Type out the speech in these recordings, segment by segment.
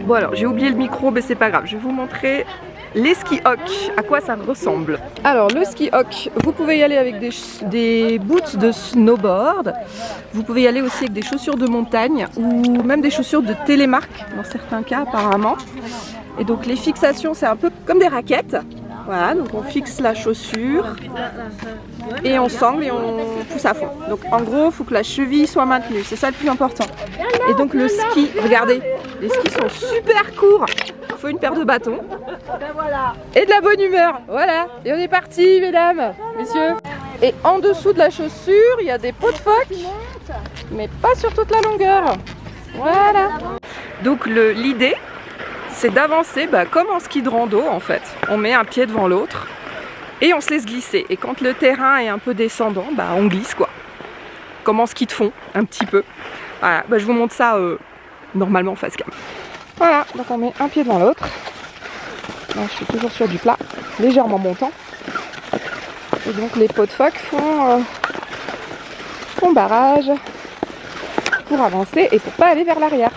Bon alors, j'ai oublié le micro, mais c'est pas grave. Je vais vous montrer les ski hock, à quoi ça ressemble. Alors le ski hock, vous pouvez y aller avec des boots de snowboard. Vous pouvez y aller aussi avec des chaussures de montagne ou même des chaussures de télémarque dans certains cas apparemment. Et donc les fixations, c'est un peu comme des raquettes. Voilà, donc on fixe la chaussure et on sangle et on pousse à fond. Donc en gros, il faut que la cheville soit maintenue, c'est ça le plus important. Et donc le ski, regardez, les skis sont super courts. Il faut une paire de bâtons et de la bonne humeur. Voilà, et on est parti mesdames, messieurs. Et en dessous de la chaussure, il y a des pots de phoque, mais pas sur toute la longueur. Voilà. Donc l'idée, c'est d'avancer comme en ski de rando en fait. On met un pied devant l'autre et on se laisse glisser. Et quand le terrain est un peu descendant, on glisse quoi. Comme en ski de fond, un petit peu. Voilà, je vous montre ça normalement face cam. Voilà, donc on met un pied devant l'autre. Là, je suis toujours sur du plat, légèrement montant. Et donc les pots de phoque font barrage pour avancer et pour pas aller vers l'arrière.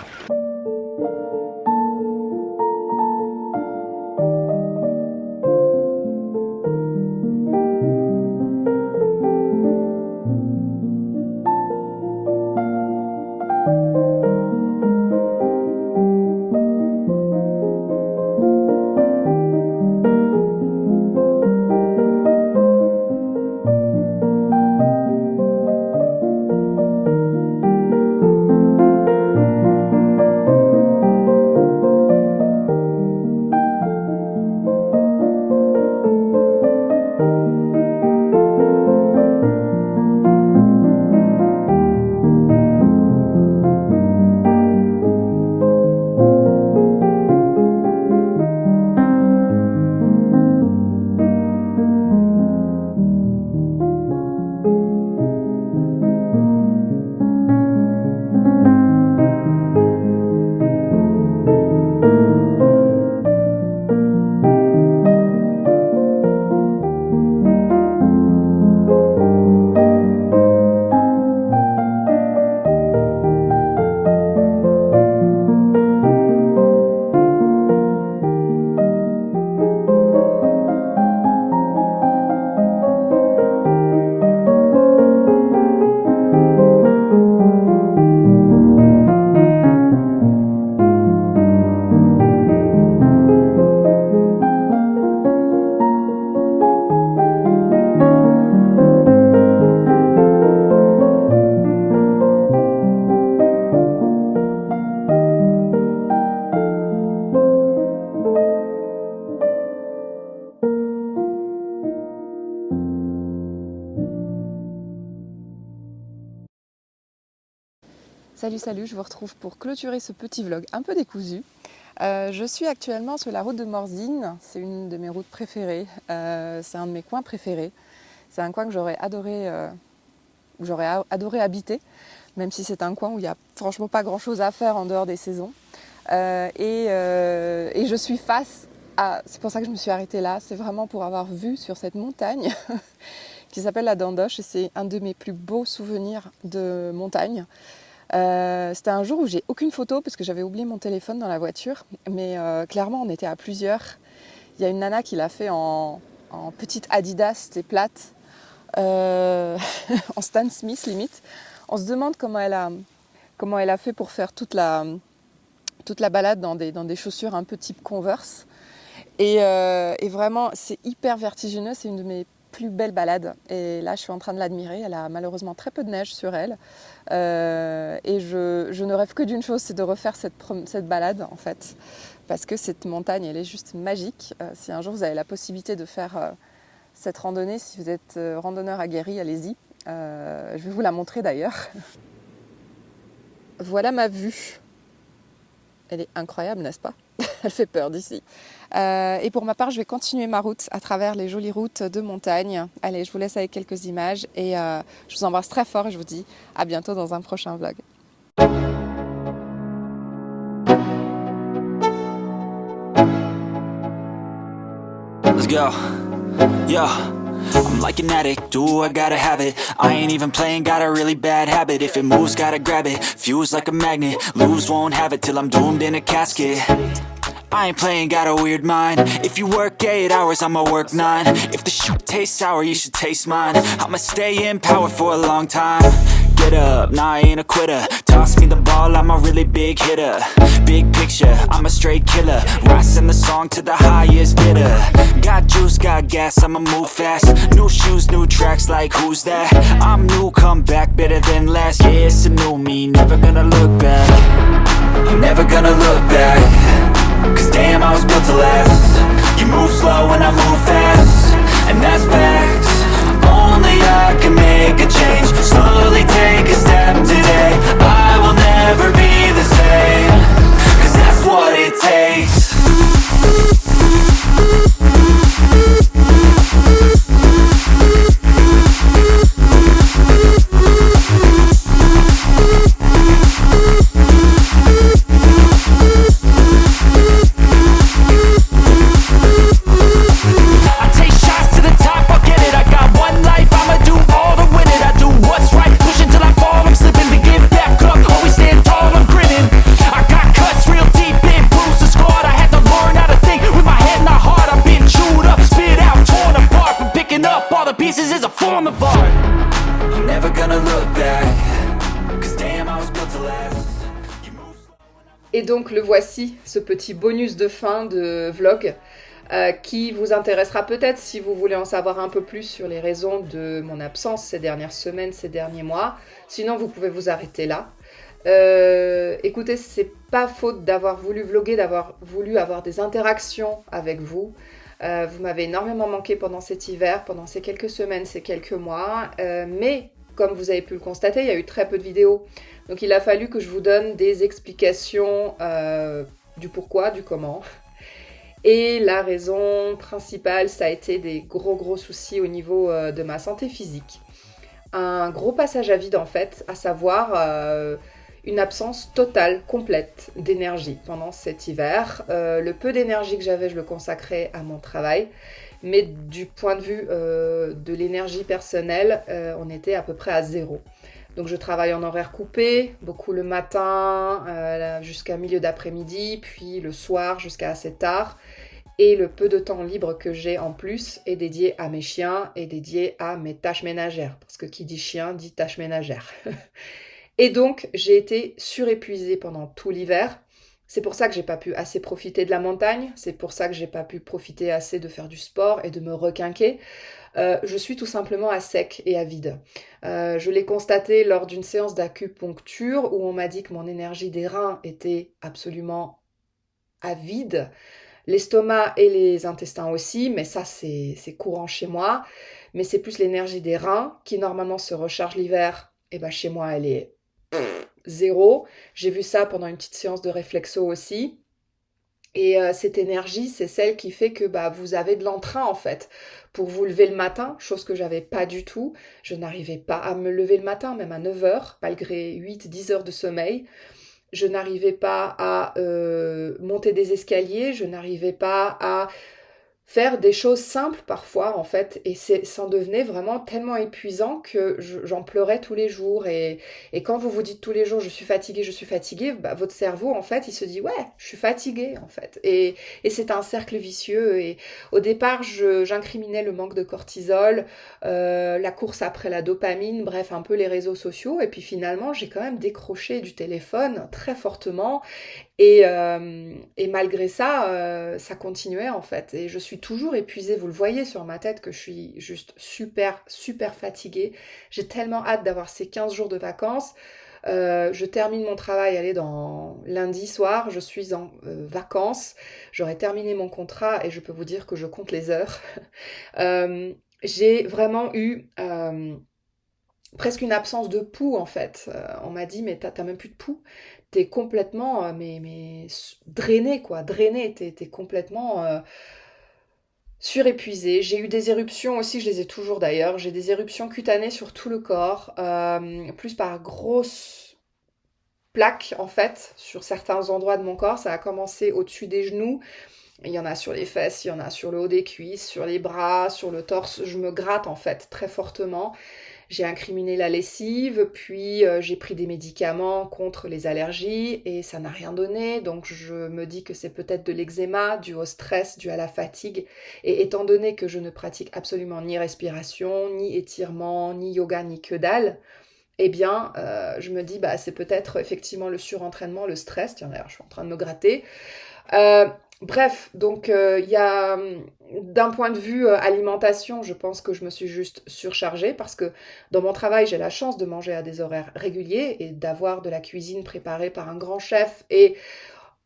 Salut, je vous retrouve pour clôturer ce petit vlog un peu décousu. Je suis actuellement sur la route de Morzine, c'est une de mes routes préférées, c'est un de mes coins préférés. C'est un coin que j'aurais adoré habiter, même si c'est un coin où il n'y a franchement pas grand chose à faire en dehors des saisons. Et je suis face à, c'est pour ça que je me suis arrêtée là, c'est vraiment pour avoir vu sur cette montagne qui s'appelle la Dandoche et c'est un de mes plus beaux souvenirs de montagne. C'était un jour où j'ai aucune photo parce que j'avais oublié mon téléphone dans la voiture, mais clairement on était à plusieurs. Il y a une nana qui l'a fait en petite Adidas, c'était plate, en Stan Smith limite. On se demande comment elle a fait pour faire toute la balade dans des chaussures un peu type Converse. Et vraiment c'est hyper vertigineux, c'est une de mes plus belle balade et là je suis en train de l'admirer. Elle a malheureusement très peu de neige sur elle et je ne rêve que d'une chose, c'est de refaire cette balade en fait, parce que cette montagne elle est juste magique. Si un jour vous avez la possibilité de faire cette randonnée, si vous êtes randonneur aguerri, allez-y. Je vais vous la montrer d'ailleurs. Voilà ma vue, elle est incroyable n'est-ce pas? Elle fait peur d'ici. Et pour ma part, je vais continuer ma route à travers les jolies routes de montagne. Allez, je vous laisse avec quelques images et je vous embrasse très fort et je vous dis à bientôt dans un prochain vlog. Let's go. Yeah. I'm like an addict, do I gotta have it. I ain't even playing, got a really bad habit. If it moves, gotta grab it, fuse like a magnet. Lose, won't have it till I'm doomed in a casket. I ain't playing, got a weird mind. If you work 8 hours, I'ma work 9. If the shit tastes sour, you should taste mine. I'ma stay in power for a long time. Get up, nah, I ain't a quitter. Toss me the ball, I'm a really big hitter. Big picture, I'm a straight killer. Rising the song to the highest bidder. Got juice, got gas, I'ma move fast. New shoes, new tracks, like who's that? I'm new, come back, better than last. Yeah, it's a new me, never gonna look back. I'm never gonna look back. Cause damn, I was built to last. You move slow and I move fast, and that's facts. Only I can make a change. Slowly take a step today. I will never be the same. Cause that's what it takes. Et donc le voici, ce petit bonus de fin de vlog qui vous intéressera peut-être si vous voulez en savoir un peu plus sur les raisons de mon absence ces dernières semaines, ces derniers mois. Sinon vous pouvez vous arrêter là. Écoutez, c'est pas faute d'avoir voulu vlogger, d'avoir voulu avoir des interactions avec vous. Vous m'avez énormément manqué pendant cet hiver, pendant ces quelques semaines, ces quelques mois, mais comme vous avez pu le constater, il y a eu très peu de vidéos. Donc il a fallu que je vous donne des explications du pourquoi, du comment. Et la raison principale, ça a été des gros soucis au niveau de ma santé physique. Un gros passage à vide en fait, à savoir une absence totale, complète d'énergie pendant cet hiver. Le peu d'énergie que j'avais, je le consacrais à mon travail. Mais du point de vue de l'énergie personnelle, on était à peu près à 0. Donc je travaille en horaire coupé, beaucoup le matin jusqu'à milieu d'après-midi, puis le soir jusqu'à assez tard. Et le peu de temps libre que j'ai en plus est dédié à mes chiens et dédié à mes tâches ménagères. Parce que qui dit chien dit tâches ménagères. Et donc j'ai été surépuisée pendant tout l'hiver. C'est pour ça que j'ai pas pu assez profiter de la montagne. C'est pour ça que j'ai pas pu profiter assez de faire du sport et de me requinquer. Je suis tout simplement à sec et à vide. Je l'ai constaté lors d'une séance d'acupuncture où on m'a dit que mon énergie des reins était absolument à vide. L'estomac et les intestins aussi, mais ça c'est courant chez moi. Mais c'est plus l'énergie des reins qui normalement se recharge l'hiver. Et ben chez moi elle est 0. J'ai vu ça pendant une petite séance de réflexo aussi. Et cette énergie, c'est celle qui fait que vous avez de l'entrain en fait pour vous lever le matin, chose que j'avais pas du tout. Je n'arrivais pas à me lever le matin, même à 9h, malgré 8-10 heures de sommeil. Je n'arrivais pas à monter des escaliers, je n'arrivais pas à faire des choses simples parfois en fait, et ça en devenait vraiment tellement épuisant que j'en pleurais tous les jours. Et quand vous vous dites tous les jours je suis fatiguée, votre cerveau en fait il se dit ouais je suis fatiguée en fait, et c'est un cercle vicieux. Et au départ j'incriminais le manque de cortisol, la course après la dopamine, bref un peu les réseaux sociaux, et puis finalement j'ai quand même décroché du téléphone très fortement. Et malgré ça, ça continuait en fait. Et je suis toujours épuisée. Vous le voyez sur ma tête que je suis juste super fatiguée. J'ai tellement hâte d'avoir ces 15 jours de vacances. Je termine mon travail, allez, dans lundi soir. Je suis en vacances. J'aurai terminé mon contrat et je peux vous dire que je compte les heures. J'ai vraiment eu presque une absence de pouls en fait. On m'a dit mais t'as même plus de pouls. T'es complètement mais drainé quoi, t'es complètement surépuisé. J'ai eu des éruptions aussi, je les ai toujours d'ailleurs. J'ai des éruptions cutanées sur tout le corps, plus par grosses plaques en fait sur certains endroits de mon corps. Ça a commencé au-dessus des genoux. Il y en a sur les fesses, il y en a sur le haut des cuisses, sur les bras, sur le torse. Je me gratte en fait très fortement. J'ai incriminé la lessive, puis j'ai pris des médicaments contre les allergies et ça n'a rien donné. Donc je me dis que c'est peut-être de l'eczéma dû au stress, dû à la fatigue. Et étant donné que je ne pratique absolument ni respiration, ni étirement, ni yoga, ni que dalle, eh bien, je me dis, bah, c'est peut-être effectivement le surentraînement, le stress. Tiens, d'ailleurs, je suis en train de me gratter. Euh, Bref, donc il y a d'un point de vue alimentation, je pense que je me suis juste surchargée parce que dans mon travail, j'ai la chance de manger à des horaires réguliers et d'avoir de la cuisine préparée par un grand chef et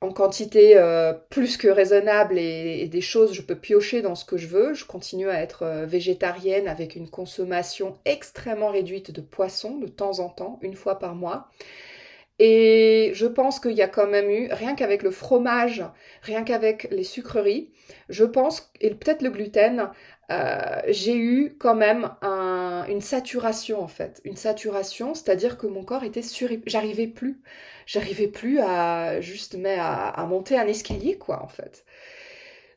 en quantité plus que raisonnable et des choses, je peux piocher dans ce que je veux. Je continue à être végétarienne avec une consommation extrêmement réduite de poissons de temps en temps, une fois par mois. Et je pense qu'il y a quand même eu, rien qu'avec le fromage, rien qu'avec les sucreries, je pense, et peut-être le gluten, j'ai eu quand même une saturation en fait. Une saturation, c'est-à-dire que mon corps était j'arrivais plus. J'arrivais plus à juste à monter un escalier quoi en fait.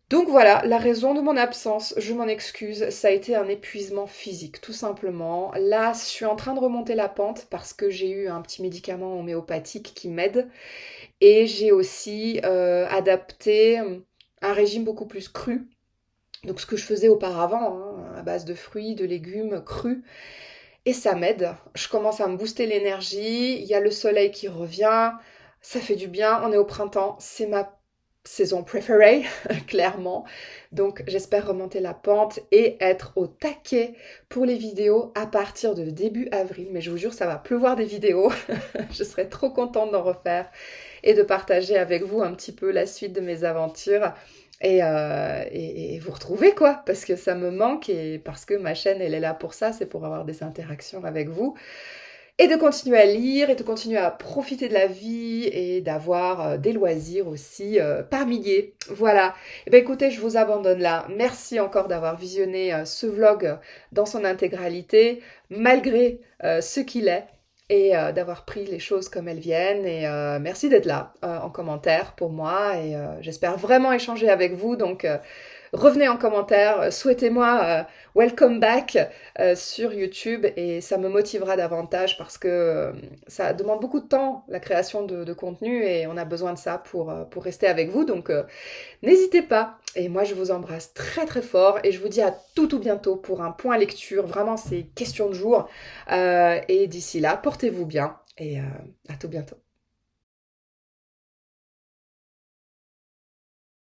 Donc voilà, la raison de mon absence, je m'en excuse, ça a été un épuisement physique, tout simplement. Là, je suis en train de remonter la pente parce que j'ai eu un petit médicament homéopathique qui m'aide et j'ai aussi adapté un régime beaucoup plus cru. Donc ce que je faisais auparavant, hein, à base de fruits, de légumes crus, et ça m'aide. Je commence à me booster l'énergie, il y a le soleil qui revient, ça fait du bien, on est au printemps, c'est ma saison préférée, clairement. Donc j'espère remonter la pente et être au taquet pour les vidéos à partir de début avril. Mais je vous jure, ça va pleuvoir des vidéos. Je serai trop contente d'en refaire et de partager avec vous un petit peu la suite de mes aventures. Et vous retrouver quoi, parce que ça me manque et parce que ma chaîne elle est là pour ça, c'est pour avoir des interactions avec vous et de continuer à lire et de continuer à profiter de la vie et d'avoir des loisirs aussi par milliers. Voilà. Et bien écoutez, je vous abandonne là. Merci encore d'avoir visionné ce vlog dans son intégralité, malgré ce qu'il est et d'avoir pris les choses comme elles viennent. Et merci d'être là en commentaire pour moi. Et j'espère vraiment échanger avec vous. Donc revenez en commentaire, souhaitez-moi welcome back sur YouTube et ça me motivera davantage parce que ça demande beaucoup de temps, la création de contenu et on a besoin de ça pour rester avec vous. Donc n'hésitez pas. Et moi, je vous embrasse très très fort et je vous dis à tout bientôt pour un point lecture. Vraiment, c'est question de jour. Et d'ici là, portez-vous bien et à tout bientôt.